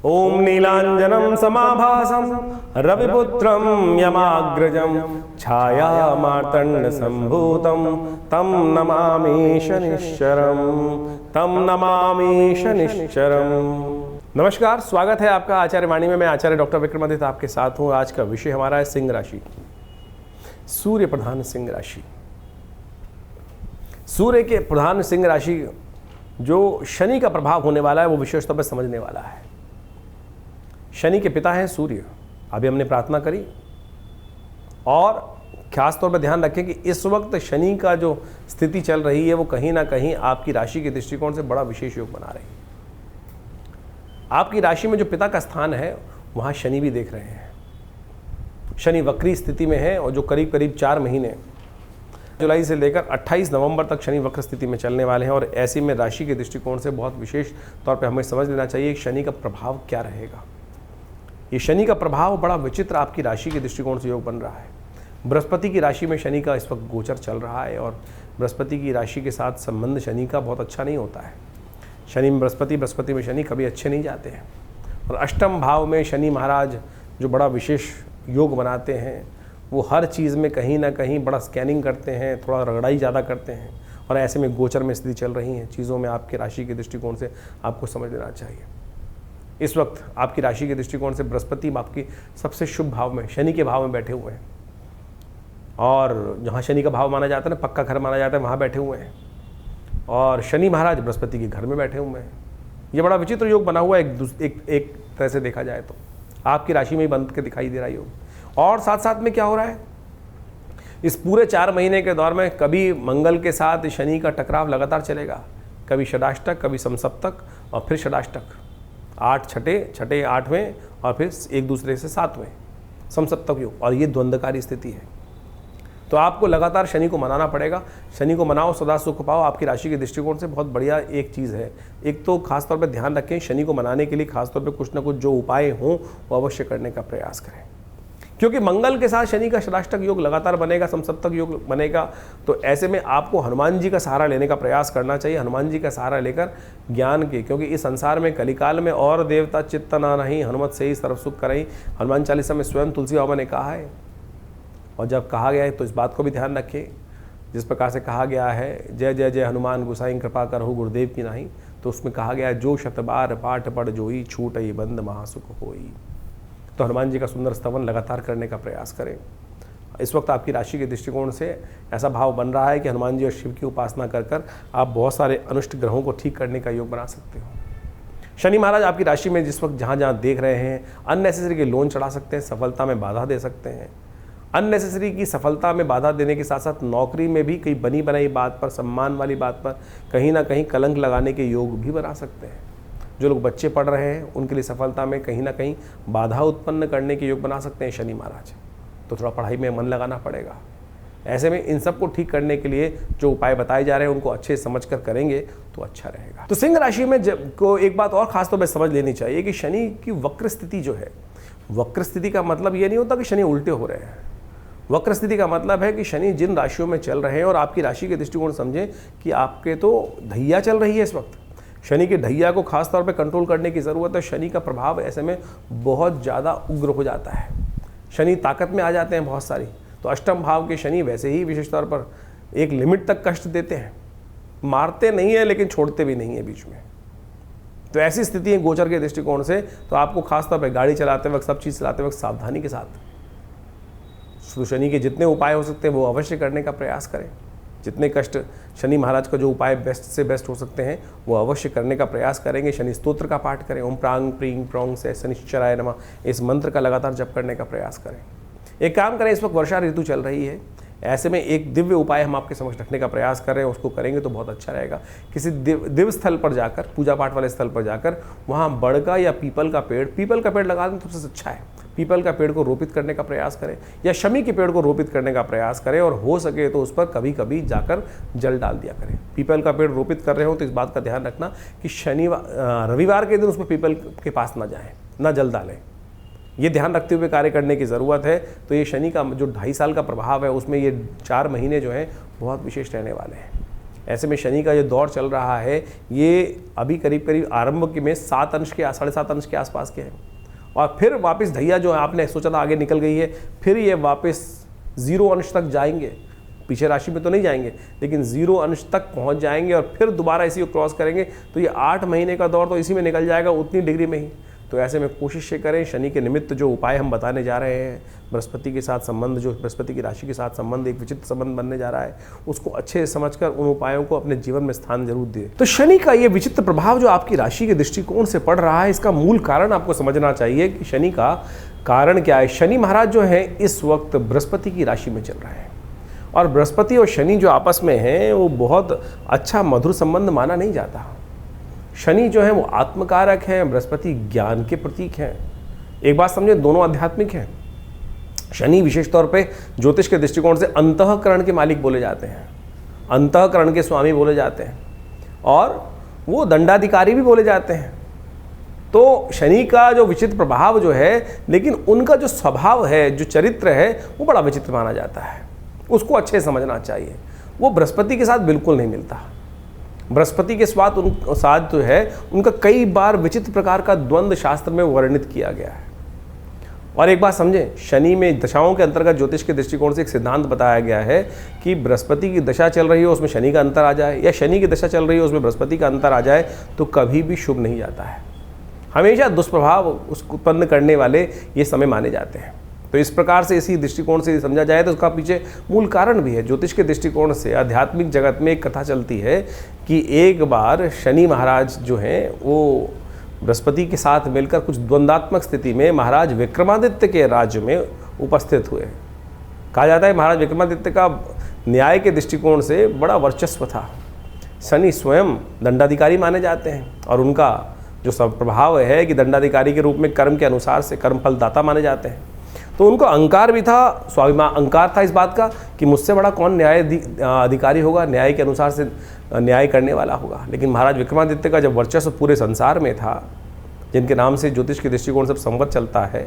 ओम नीलांजनम समाभासम रविपुत्रम यमाग्रजम छाया मार्तंड संभूतम तम नमामि शनिश्चरम। नमस्कार, स्वागत है आपका आचार्य वाणी में। मैं आचार्य डॉक्टर विक्रमादित्य आपके साथ हूँ। आज का विषय हमारा है सिंह राशि, सूर्य प्रधान सिंह राशि। सूर्य के प्रधान सिंह राशि जो शनि का प्रभाव होने वाला है वो विशेष तौर पर समझने वाला है। शनि के पिता हैं सूर्य। अभी हमने प्रार्थना करी और खास तौर पर ध्यान रखें कि इस वक्त शनि का जो स्थिति चल रही है वो कहीं ना कहीं आपकी राशि के दृष्टिकोण से बड़ा विशेष योग बना रही है। आपकी राशि में जो पिता का स्थान है वहाँ शनि भी देख रहे हैं। शनि वक्री स्थिति में है और जो करीब करीब 4 महीने जुलाई से लेकर 28 नवंबर तक शनि वक्र स्थिति में चलने वाले हैं। और ऐसे में राशि के दृष्टिकोण से बहुत विशेष तौर पे हमें समझ लेना चाहिए कि शनि का प्रभाव क्या रहेगा। ये शनि का प्रभाव बड़ा विचित्र आपकी राशि के दृष्टिकोण से योग बन रहा है। बृहस्पति की राशि में शनि का इस वक्त गोचर चल रहा है और बृहस्पति की राशि के साथ संबंध शनि का बहुत अच्छा नहीं होता है। शनि में बृहस्पति में शनि कभी अच्छे नहीं जाते हैं। और अष्टम भाव में शनि महाराज जो बड़ा विशेष योग बनाते हैं वो हर चीज़ में कहीं ना कहीं बड़ा स्कैनिंग करते हैं, थोड़ा रगड़ाई ज़्यादा करते हैं। और ऐसे में गोचर में स्थिति चल रही हैं चीज़ों में आपकी राशि के दृष्टिकोण से आपको समझ लेना चाहिए। इस वक्त आपकी राशि के दृष्टिकोण से बृहस्पति आपकी सबसे शुभ भाव में शनि के भाव में बैठे हुए हैं और जहाँ शनि का भाव माना जाता है ना, पक्का घर माना जाता है, वहाँ बैठे हुए हैं। और शनि महाराज बृहस्पति के घर में बैठे हुए हैं। ये बड़ा विचित्र योग बना हुआ है एक तरह से देखा जाए तो आपकी राशि में ही बन के दिखाई दे रहा है योग। और साथ साथ में क्या हो रहा है, इस पूरे 4 महीने के दौर में कभी मंगल के साथ शनि का टकराव लगातार चलेगा, कभी षडाष्टक, कभी समसप्तक और फिर षडाष्टक, 8 छठे 8वें और फिर एक दूसरे से 7वें समसप्तक योग। और ये द्वंद्वकारी स्थिति है तो आपको लगातार शनि को मनाना पड़ेगा। शनि को मनाओ, सदा सुख पाओ। आपकी राशि के दृष्टिकोण से बहुत बढ़िया एक चीज़ है। एक तो खासतौर पर ध्यान रखें, शनि को मनाने के लिए खासतौर पर कुछ ना कुछ जो उपाय हों वो अवश्य करने का प्रयास करें, क्योंकि मंगल के साथ शनि का षडाष्टक योग लगातार बनेगा, समसप्तक योग बनेगा। तो ऐसे में आपको हनुमान जी का सहारा लेने का प्रयास करना चाहिए। हनुमान जी का सहारा लेकर ज्ञान के, क्योंकि इस संसार में कलिकाल में और देवता चित्त ना नहीं, हनुमत से ही सर्व सुख करई, हनुमान चालीसा में स्वयं तुलसी बाबा ने कहा है। और जब कहा गया है तो इस बात को भी ध्यान रखें, जिस प्रकार से कहा गया है जय जय जय हनुमान गोसाई कृपा करहु गुरुदेव की नाही, तो उसमें कहा गया है जो शतबार पाठ पढ़ जोई छूटई बंद महासुख होई। तो हनुमान जी का सुंदर स्तवन लगातार करने का प्रयास करें। इस वक्त आपकी राशि के दृष्टिकोण से ऐसा भाव बन रहा है कि हनुमान जी और शिव की उपासना कर आप बहुत सारे अनिष्ट ग्रहों को ठीक करने का योग बना सकते हो। शनि महाराज आपकी राशि में जिस वक्त जहाँ जहाँ देख रहे हैं, अननेसेसरी के लोन चढ़ा सकते हैं, सफलता में बाधा दे सकते हैं। अननेसेसरी की सफलता में बाधा देने के साथ साथ नौकरी में भी कई बनी बनाई बात पर, सम्मान वाली बात पर कहीं ना कहीं कलंक लगाने के योग भी बना सकते हैं। जो लोग बच्चे पढ़ रहे हैं उनके लिए सफलता में कहीं ना कहीं बाधा उत्पन्न करने के योग बना सकते हैं शनि महाराज। तो थोड़ा पढ़ाई में मन लगाना पड़ेगा। ऐसे में इन सब को ठीक करने के लिए जो उपाय बताए जा रहे हैं उनको अच्छे समझकर करेंगे तो अच्छा रहेगा। तो सिंह राशि में को एक बात और खास तौर पर समझ लेनी चाहिए कि शनि की वक्र स्थिति जो है, वक्र स्थिति का मतलब ये नहीं होता कि शनि उल्टे हो रहे हैं। वक्र स्थिति का मतलब है कि शनि जिन राशियों में चल रहे हैं और आपकी राशि के दृष्टिकोण समझें कि आपके तो ढैया चल रही है इस वक्त। शनि के ढैया को खास तौर पे कंट्रोल करने की ज़रूरत है। शनि का प्रभाव ऐसे में बहुत ज़्यादा उग्र हो जाता है। शनि ताकत में आ जाते हैं बहुत सारी। तो अष्टम भाव के शनि वैसे ही विशेष तौर पर एक लिमिट तक कष्ट देते हैं, मारते नहीं है लेकिन छोड़ते भी नहीं है बीच में। तो ऐसी स्थिति है गोचर के दृष्टिकोण से। तो आपको खास तौर पर गाड़ी चलाते वक्त, सब चीज़ चलाते वक्त सावधानी के साथ शनि के जितने उपाय हो सकते हैं वो अवश्य करने का प्रयास करें। जितने कष्ट शनि महाराज का जो उपाय बेस्ट से बेस्ट हो सकते हैं वो अवश्य करने का प्रयास करेंगे। शनि स्तोत्र का पाठ करें, ओम प्रांग प्रींग प्रोंग से शनिश्चराय नमः, इस मंत्र का लगातार जप करने का प्रयास करें। एक काम करें, इस वक्त वर्षा ऋतु चल रही है, ऐसे में एक दिव्य उपाय हम आपके समक्ष रखने का प्रयास कर रहे हैं, उसको करेंगे तो बहुत अच्छा रहेगा। किसी दिव्य स्थल पर जाकर, पूजा पाठ वाले स्थल पर जाकर वहाँ बड़ का या पीपल का पेड़ लगा दें तो सबसे अच्छा है। पीपल का पेड़ को रोपित करने का प्रयास करें या शमी के पेड़ को रोपित करने का प्रयास करें और हो सके तो उस पर कभी कभी जाकर जल डाल दिया करें। पीपल का पेड़ रोपित कर रहे हो तो इस बात का ध्यान रखना कि रविवार के दिन उस पर पीपल के पास ना जाएं, ना जल डालें। ये ध्यान रखते हुए कार्य करने की ज़रूरत है। तो ये शनि का जो 2.5 साल का प्रभाव है उसमें ये 4 महीने जो हैं बहुत विशेष रहने वाले हैं। ऐसे में शनि का जो दौर चल रहा है ये अभी करीब करीब आरंभ के में 7 अंश के 7.5 अंश के आसपास के हैं, और फिर वापस धैया जो है आपने सोचा था आगे निकल गई है, फिर ये वापस 0 अंश तक जाएंगे। पीछे राशि में तो नहीं जाएंगे लेकिन 0 अंश तक पहुंच जाएंगे और फिर दोबारा इसी को क्रॉस करेंगे। तो ये 8 महीने का दौर तो इसी में निकल जाएगा, उतनी डिग्री में ही। तो ऐसे में कोशिश ये करें, शनि के निमित्त जो उपाय हम बताने जा रहे हैं, बृहस्पति के साथ संबंध, जो बृहस्पति की राशि के साथ संबंध एक विचित्र संबंध बनने जा रहा है, उसको अच्छे से समझकर उन उपायों को अपने जीवन में स्थान जरूर दें। तो शनि का ये विचित्र प्रभाव जो आपकी राशि के दृष्टिकोण से पड़ रहा है, इसका मूल कारण आपको समझना चाहिए कि शनि का कारण क्या है। शनि महाराज जो है इस वक्त बृहस्पति की राशि में चल रहे हैं, और बृहस्पति और शनि जो आपस में हैं वो बहुत अच्छा मधुर संबंध माना नहीं जाता। शनि जो है वो आत्मकारक हैं, बृहस्पति ज्ञान के प्रतीक हैं। एक बात समझे, दोनों आध्यात्मिक हैं। शनि विशेष तौर पे ज्योतिष के दृष्टिकोण से अंतःकरण के मालिक बोले जाते हैं, अंतःकरण के स्वामी बोले जाते हैं, और वो दंडाधिकारी भी बोले जाते हैं। तो शनि का जो विचित्र प्रभाव जो है, लेकिन उनका जो स्वभाव है, जो चरित्र है, वो बड़ा विचित्र माना जाता है। उसको अच्छे समझना चाहिए। वो बृहस्पति के साथ बिल्कुल नहीं मिलता। बृहस्पति के साथ जो है उनका कई बार विचित्र प्रकार का द्वंद्व शास्त्र में वर्णित किया गया है। और एक बात समझें, शनि में दशाओं के अंतर्गत ज्योतिष के दृष्टिकोण से एक सिद्धांत बताया गया है कि बृहस्पति की दशा चल रही हो उसमें शनि का अंतर आ जाए, या शनि की दशा चल रही हो उसमें बृहस्पति का अंतर आ जाए, तो कभी भी शुभ नहीं जाता है। हमेशा दुष्प्रभाव उसको उत्पन्न करने वाले ये समय माने जाते हैं। तो इस प्रकार से इसी दृष्टिकोण से समझा जाए तो उसका पीछे मूल कारण भी है। ज्योतिष के दृष्टिकोण से आध्यात्मिक जगत में एक कथा चलती है कि एक बार शनि महाराज जो हैं वो बृहस्पति के साथ मिलकर कुछ द्वंद्वात्मक स्थिति में महाराज विक्रमादित्य के राज्य में उपस्थित हुए। कहा जाता है महाराज विक्रमादित्य का न्याय के दृष्टिकोण से बड़ा वर्चस्व था। शनि स्वयं दंडाधिकारी माने जाते हैं, और उनका जो सब प्रभाव है कि दंडाधिकारी के रूप में कर्म के अनुसार से कर्मफलदाता माने जाते हैं। तो उनको अहंकार भी था, स्वाभिमान, अहंकार था इस बात का कि मुझसे बड़ा कौन न्याय अधिकारी होगा, न्याय के अनुसार से न्याय करने वाला होगा। लेकिन महाराज विक्रमादित्य का जब वर्चस्व पूरे संसार में था, जिनके नाम से ज्योतिष के दृष्टिकोण से संवत चलता है,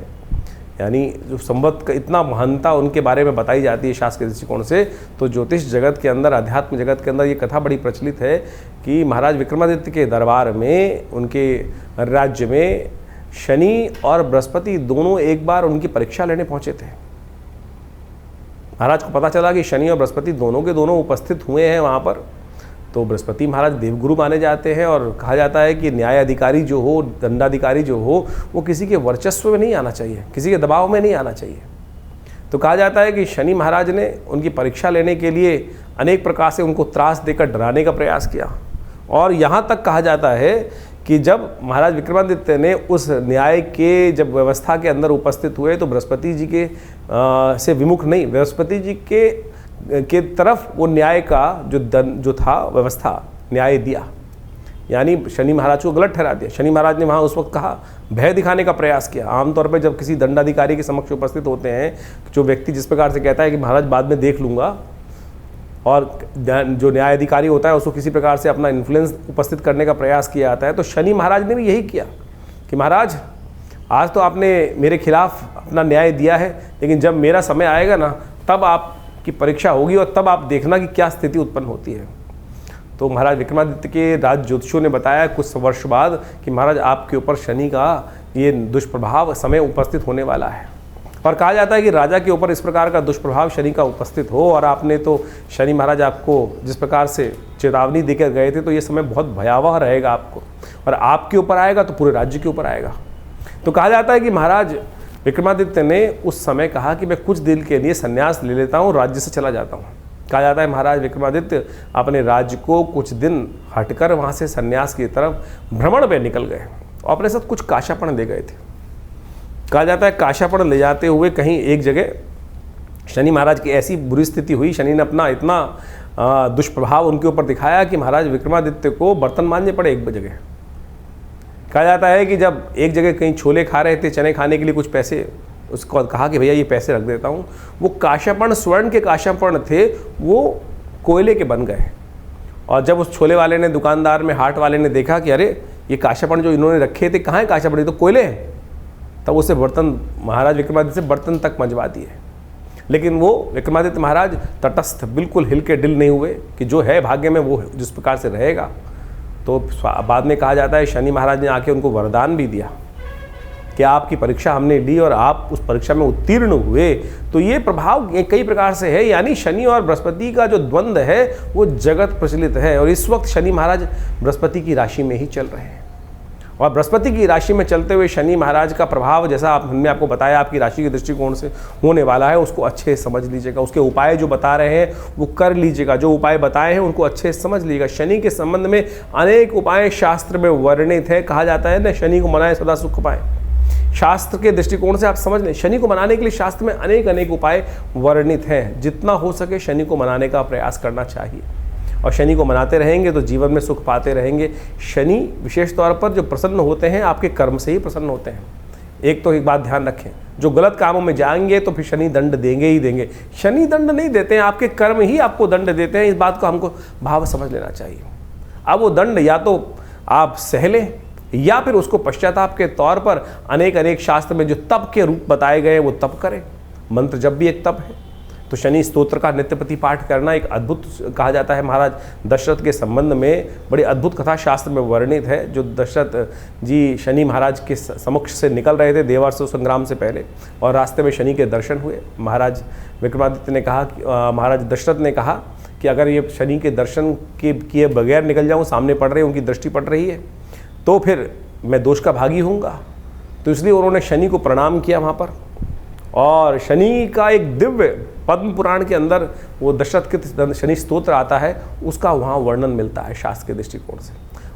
यानी जो संवत का इतना महानता उनके बारे में बताई जाती है शास्त्र के दृष्टिकोण से, तो ज्योतिष जगत के अंदर, अध्यात्म जगत के अंदर ये कथा बड़ी प्रचलित है कि महाराज विक्रमादित्य के दरबार में, उनके राज्य में शनि और बृहस्पति दोनों एक बार उनकी परीक्षा लेने पहुंचे थे। महाराज को पता चला कि शनि और बृहस्पति दोनों के दोनों उपस्थित हुए हैं वहाँ पर। तो बृहस्पति महाराज देवगुरु माने जाते हैं, और कहा जाता है कि न्याय अधिकारी जो हो, दंडाधिकारी जो हो, वो किसी के वर्चस्व में नहीं आना चाहिए, किसी के दबाव में नहीं आना चाहिए। तो कहा जाता है कि शनि महाराज ने उनकी परीक्षा लेने के लिए अनेक प्रकार से उनको त्रास देकर डराने का प्रयास किया, और यहाँ तक कहा जाता है कि जब महाराज विक्रमादित्य ने उस न्याय के जब व्यवस्था के अंदर उपस्थित हुए तो बृहस्पति जी के से विमुख नहीं, बृहस्पति जी के तरफ वो न्याय का जो था व्यवस्था न्याय दिया, यानी शनि महाराज को गलत ठहरा दिया। शनि महाराज ने वहाँ उस वक्त कहा, भय दिखाने का प्रयास किया। आमतौर पर जब किसी दंडाधिकारी के समक्ष उपस्थित होते हैं, जो व्यक्ति जिस प्रकार से कहता है कि महाराज बाद में देख लूँगा, और जो न्यायाधिकारी होता है उसको किसी प्रकार से अपना इन्फ्लुएंस उपस्थित करने का प्रयास किया जाता है, तो शनि महाराज ने भी यही किया कि महाराज आज तो आपने मेरे खिलाफ अपना न्याय दिया है, लेकिन जब मेरा समय आएगा ना, तब आपकी परीक्षा होगी, और तब आप देखना कि क्या स्थिति उत्पन्न होती है। तो महाराज विक्रमादित्य के राज ज्योतिषियों ने बताया कुछ वर्ष बाद कि महाराज आपके ऊपर शनि का ये दुष्प्रभाव समय उपस्थित होने वाला है, और कहा जाता है कि राजा के ऊपर इस प्रकार का दुष्प्रभाव शनि का उपस्थित हो, और आपने तो शनि महाराज आपको जिस प्रकार से चेतावनी देकर गए थे, तो ये समय बहुत भयावह रहेगा आपको, और आपके ऊपर आएगा तो पूरे राज्य के ऊपर आएगा। तो कहा जाता है कि महाराज विक्रमादित्य ने उस समय कहा कि मैं कुछ दिन के लिए संन्यास ले लेता हूँ, राज्य से चला जाता हूँ। कहा जाता है महाराज विक्रमादित्य अपने राज्य को कुछ दिन हटकर वहाँ से संन्यास की तरफ भ्रमण में निकल गए, और अपने साथ कुछ काशापण ले गए थे। कहा जाता है काशापण ले जाते हुए कहीं एक जगह शनि महाराज की ऐसी बुरी स्थिति हुई, शनि ने अपना इतना दुष्प्रभाव उनके ऊपर दिखाया कि महाराज विक्रमादित्य को बर्तन मांजने पड़े एक जगह। कहा जाता है कि जब एक जगह कहीं छोले खा रहे थे, चने खाने के लिए कुछ पैसे, उसको कहा कि भैया ये पैसे रख देता हूँ, वो काशापण स्वर्ण के काशापण थे, वो कोयले के बन गए। और जब उस छोले वाले ने, दुकानदार में हाट वाले ने देखा कि अरे ये काशापण जो इन्होंने रखे थे कहाँ है काशापण, ये तो कोयले हैं, तब उसे बर्तन, महाराज विक्रमादित्य से बर्तन तक मंजवा दिए। लेकिन वो विक्रमादित्य महाराज तटस्थ, बिल्कुल हिल के डिल नहीं हुए कि जो है भाग्य में वो जिस प्रकार से रहेगा। तो बाद में कहा जाता है शनि महाराज ने आके उनको वरदान भी दिया कि आपकी परीक्षा हमने ली और आप उस परीक्षा में उत्तीर्ण हुए। तो ये प्रभाव कई प्रकार से है, यानी शनि और बृहस्पति का जो द्वंद्व है वो जगत प्रचलित है। और इस वक्त शनि महाराज बृहस्पति की राशि में ही चल रहे हैं, और बृहस्पति की राशि में चलते हुए शनि महाराज का प्रभाव, जैसा हमने आपको बताया, आपकी राशि के दृष्टिकोण से होने वाला है, उसको अच्छे से समझ लीजिएगा। उसके उपाय जो बता रहे हैं वो कर लीजिएगा, जो उपाय बताए हैं उनको अच्छे से समझ लीजिएगा। शनि के संबंध में अनेक उपाय शास्त्र में वर्णित है। कहा जाता है ना, शनि को मनाए सदा सुख पाए। शास्त्र के दृष्टिकोण से आप समझ लें, शनि को मनाने के लिए शास्त्र में अनेक उपाय वर्णित हैं। जितना हो सके शनि को मनाने का प्रयास करना चाहिए, और शनि को मनाते रहेंगे तो जीवन में सुख पाते रहेंगे। शनि विशेष तौर पर जो प्रसन्न होते हैं आपके कर्म से ही प्रसन्न होते हैं। एक बात ध्यान रखें, जो गलत कामों में जाएंगे तो फिर शनि दंड देंगे ही देंगे। शनि दंड नहीं देते हैं, आपके कर्म ही आपको दंड देते हैं। इस बात को हमको भाव समझ लेना चाहिए। अब वो दंड या तो आप सह लें या फिर उसको पश्चाताप के तौर पर अनेक शास्त्र में जो तप के रूप बताए गए वो तप करें। मंत्र जप भी एक तप है। तो शनि स्तोत्र का नित्यप्रति पाठ करना एक अद्भुत, कहा जाता है महाराज दशरथ के संबंध में बड़ी अद्भुत कथा शास्त्र में वर्णित है। जो दशरथ जी शनि महाराज के समक्ष से निकल रहे थे देवासुर संग्राम से पहले, और रास्ते में शनि के दर्शन हुए। महाराज विक्रमादित्य ने कहा कि महाराज दशरथ ने कहा कि अगर ये शनि के दर्शन के किए बगैर निकल जाऊँ, सामने पड़ रहे, उनकी दृष्टि पड़ रही है, तो फिर मैं दोष का भागी होऊंगा। तो इसलिए उन्होंने शनि को प्रणाम किया वहाँ पर। और शनि का एक दिव्य पद्म पुराण के अंदर वो दशरथ कृत शनि स्तोत्र आता है, उसका वहाँ वर्णन मिलता है शास्त्र के दृष्टिकोण से।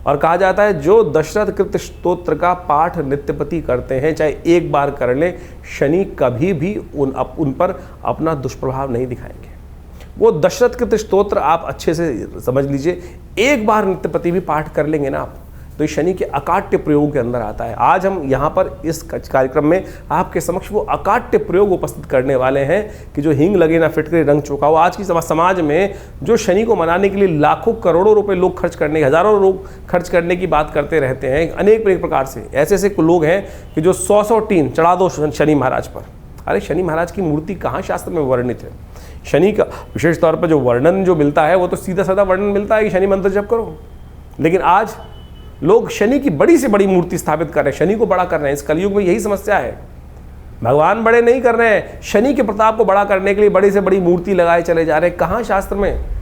और कहा जाता है जो दशरथ कृत स्तोत्र का पाठ नित्यपति करते हैं, चाहे एक बार कर लें, शनि कभी भी उन पर अपना दुष्प्रभाव नहीं दिखाएंगे। वो दशरथ कृत स्तोत्र आप अच्छे से समझ लीजिए, एक बार नित्यपति भी पाठ कर लेंगे ना आप, तो शनि के अकाट्य प्रयोग के अंदर आता है। आज हम यहाँ पर इस कार्यक्रम में आपके समक्ष वो अकाट्य प्रयोग उपस्थित करने वाले हैं कि जो हींग लगे ना फिटकरे रंग चौका हो। आज की समाज में जो शनि को मनाने के लिए लाखों करोड़ों रुपए लोग खर्च करने, हजारों लोग खर्च करने की बात करते रहते हैं, अनेक प्रकार से ऐसे लोग हैं कि जो 100 टीन चढ़ा दो शनि महाराज पर। अरे शनि महाराज की मूर्ति कहाँ शास्त्र में वर्णित है? शनि का विशेष तौर पर जो वर्णन जो मिलता है वो तो सीधा साधा वर्णन मिलता है कि शनि मंत्र जप करो। लेकिन आज लोग शनि की बड़ी से बड़ी मूर्ति स्थापित कर रहे हैं, शनि को बड़ा कर रहे हैं। इस कलयुग में यही समस्या है, भगवान बड़े नहीं कर रहे हैं, शनि के प्रताप को बड़ा करने के लिए बड़ी से बड़ी मूर्ति लगाए चले जा रहे हैं। कहाँ शास्त्र में?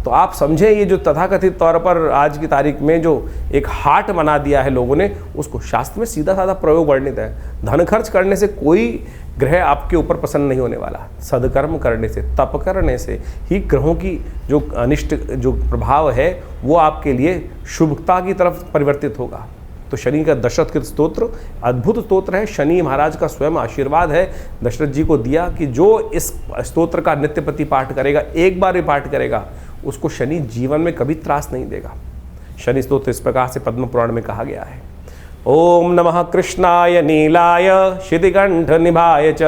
तो आप समझें, ये जो तथाकथित तौर पर आज की तारीख में जो एक हाट बना दिया है लोगों ने, उसको शास्त्र में सीधा साधा प्रयोग वर्णित है। धन खर्च करने से कोई ग्रह आपके ऊपर प्रसन्न नहीं होने वाला। सदकर्म करने से, तप करने से ही ग्रहों की जो अनिष्ट जो प्रभाव है वो आपके लिए शुभता की तरफ परिवर्तित होगा। तो शनि का दशरथ कृत स्तोत्र अद्भुत स्तोत्र है। शनि महाराज का स्वयं आशीर्वाद है दशरथ जी को दिया कि जो इस स्तोत्र का नित्यप्रति पाठ करेगा, एक बार भी पाठ करेगा, उसको शनि जीवन में कभी त्रास नहीं देगा। शनि स्तोत्र इस प्रकार से पद्म पुराण में कहा गया है। ओम नमः कृष्णाय नीलाय शितिकंठ निभाय च,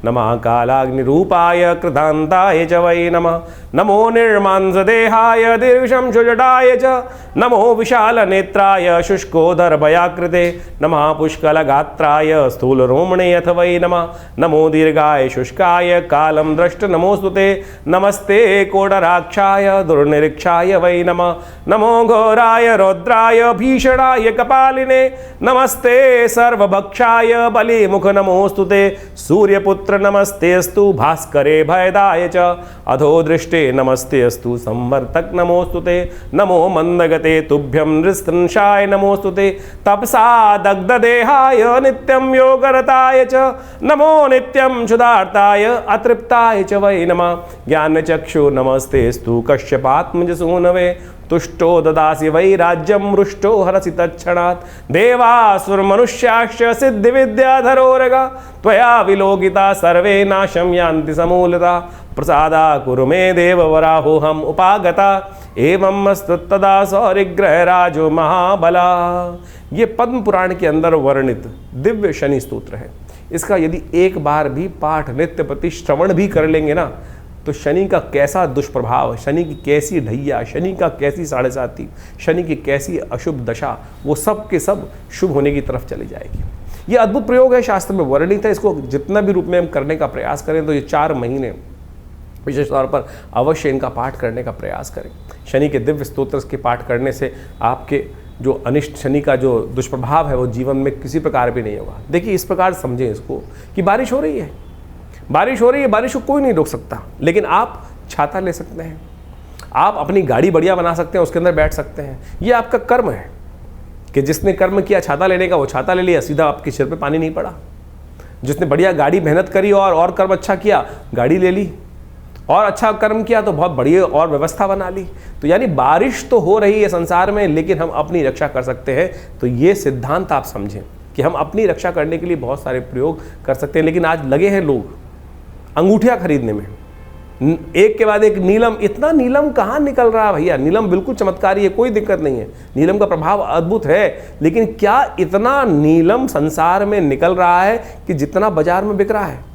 नमः कालाग्निरूपाय कृतांताय च वै नमः। नमो निर्मांसदेहाय दीर्घशंशुजटाय च, नमो विशालनेत्राय शुष्कोदरभयाकृते, नमः पुष्कलगात्राय स्थूलरोमणे अथ वै नमः। नमो दीर्घाय शुष्काय कालं द्रष्ट नमोस्तुते, नमस्ते कोडराक्षाय दुर्निरीक्षाय वै नमः। नमो घोराय रौद्राय भीषणाय कपालिने, नमस्ते सर्वभक्षाय बलिमुख नमोस्तुते। सूर्यपुत्र नमस्तेस्तु भास्करे भयदाय च, अधो दृष्टे नमस्तेस्तु संवर्तक नमोस्तुते। नमो मंदगते तुभ्यं नृस्तंशाय नमोस्तुते। तपसा दग्धदेहाय नित्यं योगरताय च, नमो नित्यं क्षुधार्ताय अतृप्ताय च वै नमः। ज्ञानचक्षु नमस्तेस्तु कश्यपात्मजसूनवे, तुष्टो ददासि वै राज्यं रुष्टो हरसि तत्क्षणात्। देवासुरमनुष्याश्च सिद्धिविद्याधरोरगा, त्वया विलोकिता सर्वे नाशं यान्ति समूलता। प्रसादा कुरु मे देववराहोऽहम् उपागता, एवं मस्तदा सौरिग्रहराजो महाबला। ये पद्म पुराण के अंदर वर्णित दिव्य शनि स्तोत्र है। इसका यदि एक बार भी पाठ नित्यप्रति श्रवण भी कर लेंगे ना, तो शनि का कैसा दुष्प्रभाव, शनि की कैसी ढैया, शनि का कैसी साढ़े साती, शनि की कैसी अशुभ दशा, वो सब के सब शुभ होने की तरफ चली जाएगी। ये अद्भुत प्रयोग है, शास्त्र में वर्णित है। इसको जितना भी रूप में हम करने का प्रयास करें तो ये 4 महीने विशेष तौर पर अवश्य इनका पाठ करने का प्रयास करें। शनि के दिव्य स्तोत्र के पाठ करने से आपके जो अनिष्ट शनि का जो दुष्प्रभाव है वो जीवन में किसी प्रकार भी नहीं होगा। देखिए इस प्रकार समझें इसको कि बारिश हो रही है, बारिश हो रही है, बारिश को कोई नहीं रोक सकता, लेकिन आप छाता ले सकते हैं, आप अपनी गाड़ी बढ़िया बना सकते हैं, उसके अंदर बैठ सकते हैं। ये आपका कर्म है कि जिसने कर्म किया छाता लेने का वो छाता ले लिया, सीधा आपके सिर पे पानी नहीं पड़ा। जिसने बढ़िया गाड़ी मेहनत करी और कर्म अच्छा किया, गाड़ी ले ली, और अच्छा कर्म किया तो बहुत बढ़िया और व्यवस्था बना ली। तो यानी बारिश तो हो रही है संसार में, लेकिन हम अपनी रक्षा कर सकते हैं। तो ये सिद्धांत आप समझें कि हम अपनी रक्षा करने के लिए बहुत सारे प्रयोग कर सकते हैं। लेकिन आज लगे हैं लोग अंगूठियां खरीदने में, एक के बाद एक नीलम। इतना नीलम कहाँ निकल रहा है भैया? नीलम बिल्कुल चमत्कारी है, कोई दिक्कत नहीं है, नीलम का प्रभाव अद्भुत है। लेकिन क्या इतना नीलम संसार में निकल रहा है कि जितना बाजार में बिक रहा है?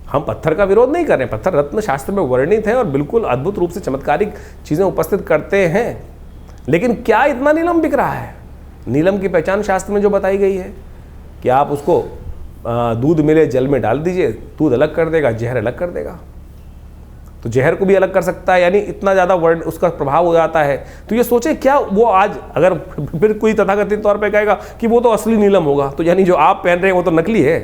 हम पत्थर का विरोध नहीं कर रहे हैं, पत्थर रत्न शास्त्र में वर्णित है और बिल्कुल अद्भुत रूप से चमत्कारिक चीज़ें उपस्थित करते हैं। लेकिन क्या इतना नीलम बिक रहा है? नीलम की पहचान शास्त्र में जो बताई गई है कि आप उसको दूध मिले जल में डाल दीजिए, दूध अलग कर देगा, जहर अलग कर देगा। तो जहर को भी अलग कर सकता है, यानी इतना ज़्यादा वर्ण उसका प्रभाव हो जाता है। तो ये सोचे क्या वो आज अगर फिर कोई तथाकथित तौर पे कहेगा कि वो तो असली नीलम होगा, तो यानी जो आप पहन रहे हैं वो तो नकली है।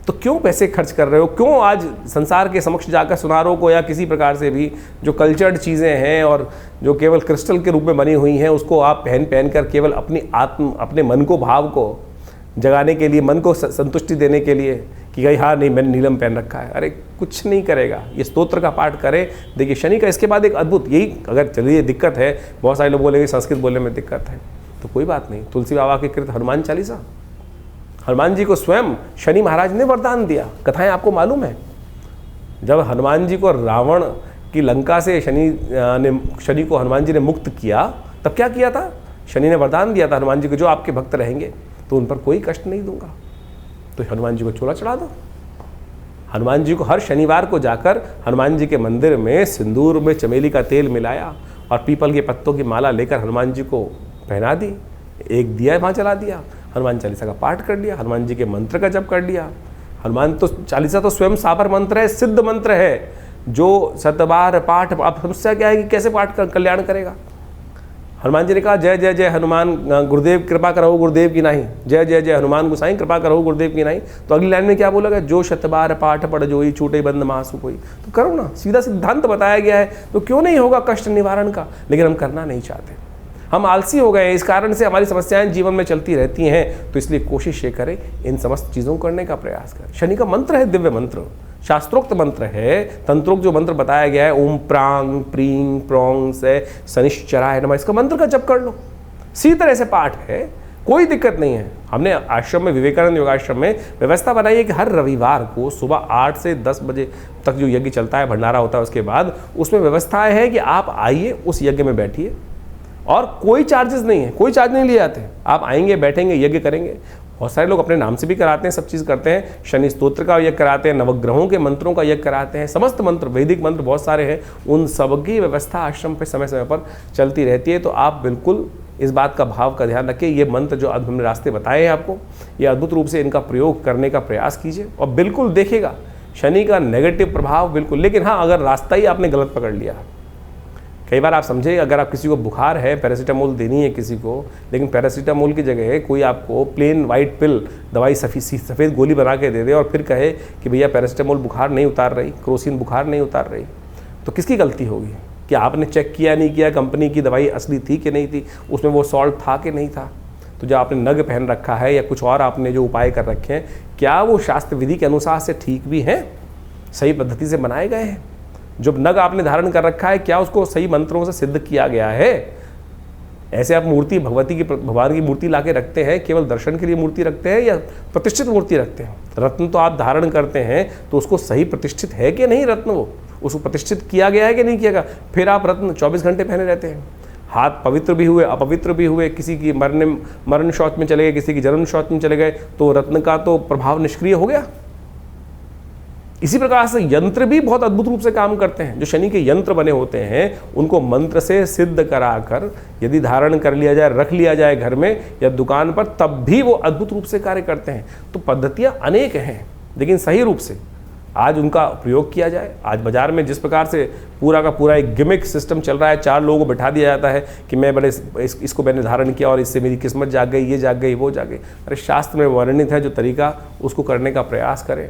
तो क्यों पैसे खर्च कर रहे हो? क्यों आज संसार के समक्ष जाकर सुनारों को या किसी प्रकार से भी जो कल्चर्ड चीज़ें हैं और जो केवल क्रिस्टल के रूप में बनी हुई हैं उसको आप पहन कर केवल अपने मन को, भाव को जगाने के लिए, मन को संतुष्टि देने के लिए कि भाई हाँ नहीं मैंने नीलम पहन रखा है। अरे कुछ नहीं करेगा। ये स्तोत्र का पाठ करें। देखिए शनि का इसके बाद एक अद्भुत, यही अगर चलिए दिक्कत है, बहुत सारे लोग बोलेंगे संस्कृत बोलने में दिक्कत है, तो कोई बात नहीं। तुलसी बाबा के कृत हनुमान चालीसा, हनुमान जी को स्वयं शनि महाराज ने वरदान दिया। कथाएं आपको मालूम है, जब हनुमान जी को रावण की लंका से शनि को हनुमान जी ने मुक्त किया, तब क्या किया था? शनि ने वरदान दिया था हनुमान जी को, जो आपके भक्त रहेंगे तो उन पर कोई कष्ट नहीं दूंगा। तो हनुमान जी को चोला चढ़ा दो। हनुमान जी को हर शनिवार को जाकर हनुमान जी के मंदिर में सिंदूर में चमेली का तेल मिलाया और पीपल के पत्तों की माला लेकर हनुमान जी को पहना दी, एक दिया वहाँ जला दिया, हनुमान चालीसा का पाठ कर लिया, हनुमान जी के मंत्र का जप कर लिया। हनुमान तो चालीसा तो स्वयं सापर मंत्र है, सिद्ध मंत्र है, जो 7 बार पाठ। अब समस्या क्या है कि कैसे पाठ कर कल्याण करेगा? हनुमान जी ने कहा जय जय जय हनुमान गुरुदेव कृपा करो गुरुदेव की नहीं, जय जय जय हनुमान गोसाई कृपा करो गुरुदेव की नहीं। तो अगली लाइन में क्या बोला गया? जो 7 बार पाठ पढ़ जोई छूटे बंद महासु कोई। तो करो ना, सीधा सिद्धांत बताया गया है, तो क्यों नहीं होगा कष्ट निवारण का? लेकिन हम करना नहीं चाहते, हम आलसी हो गए, इस कारण से हमारी समस्याएं जीवन में चलती रहती हैं। तो इसलिए कोशिश ये करें इन समस्त चीज़ों को करने का प्रयास करें। शनि का मंत्र है दिव्य मंत्र, शास्त्रोक्त मंत्र है, तंत्रोक्त जो मंत्र बताया गया है, ओम प्रांग प्रींग प्रोंग से शनिश्चराय नमः, इसका मंत्र का जप कर लो। इसी तरह से पाठ है, कोई दिक्कत नहीं है। हमने आश्रम में, विवेकानंद योगाश्रम में व्यवस्था बनाई है कि हर रविवार को सुबह 8 से 10 बजे तक जो यज्ञ चलता है, भंडारा होता है, उसके बाद उसमें व्यवस्था है कि आप आइए, उस यज्ञ में बैठिए और कोई चार्जेस नहीं है, कोई चार्ज नहीं लिए जाते। आप आएंगे, बैठेंगे, यज्ञ करेंगे। बहुत सारे लोग अपने नाम से भी कराते हैं, सब चीज़ करते हैं। शनि स्तोत्र का यज्ञ कराते हैं, नवग्रहों के मंत्रों का यज्ञ कराते हैं, समस्त मंत्र, वैदिक मंत्र बहुत सारे हैं, उन सब की व्यवस्था आश्रम पे समय समय पर चलती रहती है। तो आप बिल्कुल इस बात का भाव का ध्यान रखिए। ये मंत्र जो अब हमने रास्ते बताए हैं आपको, ये अद्भुत रूप से इनका प्रयोग करने का प्रयास कीजिए और बिल्कुल देखिएगा शनि का नेगेटिव प्रभाव बिल्कुल। लेकिन हाँ, अगर रास्ता ही आपने गलत पकड़ लिया, कई बार आप समझे, अगर आप किसी को बुखार है, पैरासीटामोल देनी है किसी को, लेकिन पैरासीटामोल की जगह कोई आपको प्लेन वाइट पिल दवाई सफ़ेद गोली बना के दे दे और फिर कहे कि भैया पैरासीटामोल बुखार नहीं उतार रही, क्रोसिन बुखार नहीं उतार रही, तो किसकी गलती होगी? कि आपने चेक किया नहीं किया कंपनी की दवाई असली थी कि नहीं थी, उसमें वो सॉल्ट था कि नहीं था। तो जो आपने नग पहन रखा है या कुछ और आपने जो उपाय कर रखे हैं, क्या वो शास्त्र विधि के अनुसार से ठीक भी हैं, सही पद्धति से बनाए गए हैं? जो नग आपने धारण कर रखा है, क्या उसको सही मंत्रों से सिद्ध किया गया है? ऐसे आप मूर्ति भगवान की मूर्ति लाके रखते हैं, केवल दर्शन के लिए मूर्ति रखते हैं या प्रतिष्ठित मूर्ति रखते हैं? रत्न तो आप धारण करते हैं तो उसको सही प्रतिष्ठित है कि नहीं रत्न, वो उसको प्रतिष्ठित किया गया है कि नहीं किया गया? फिर आप रत्न 24 घंटे पहने रहते हैं, हाथ पवित्र भी हुए अपवित्र भी हुए, किसी की मरण शौच में चले गए, किसी की जन्म शौच में चले गए, तो रत्न का तो प्रभाव निष्क्रिय हो गया। इसी प्रकार से यंत्र भी बहुत अद्भुत रूप से काम करते हैं। जो शनि के यंत्र बने होते हैं उनको मंत्र से सिद्ध कराकर यदि धारण कर लिया जाए, रख लिया जाए घर में या दुकान पर, तब भी वो अद्भुत रूप से कार्य करते हैं। तो पद्धतियाँ अनेक हैं, लेकिन सही रूप से आज उनका प्रयोग किया जाए। आज बाजार में जिस प्रकार से पूरा का पूरा एक गिमिक सिस्टम चल रहा है, 4 लोगों को बैठा दिया जाता है कि मैं बड़े इसको मैंने धारण किया और इससे मेरी किस्मत जाग गई, ये जाग गई, वो जाग गई। अरे शास्त्र में वर्णित है जो तरीका, उसको करने का प्रयास करें।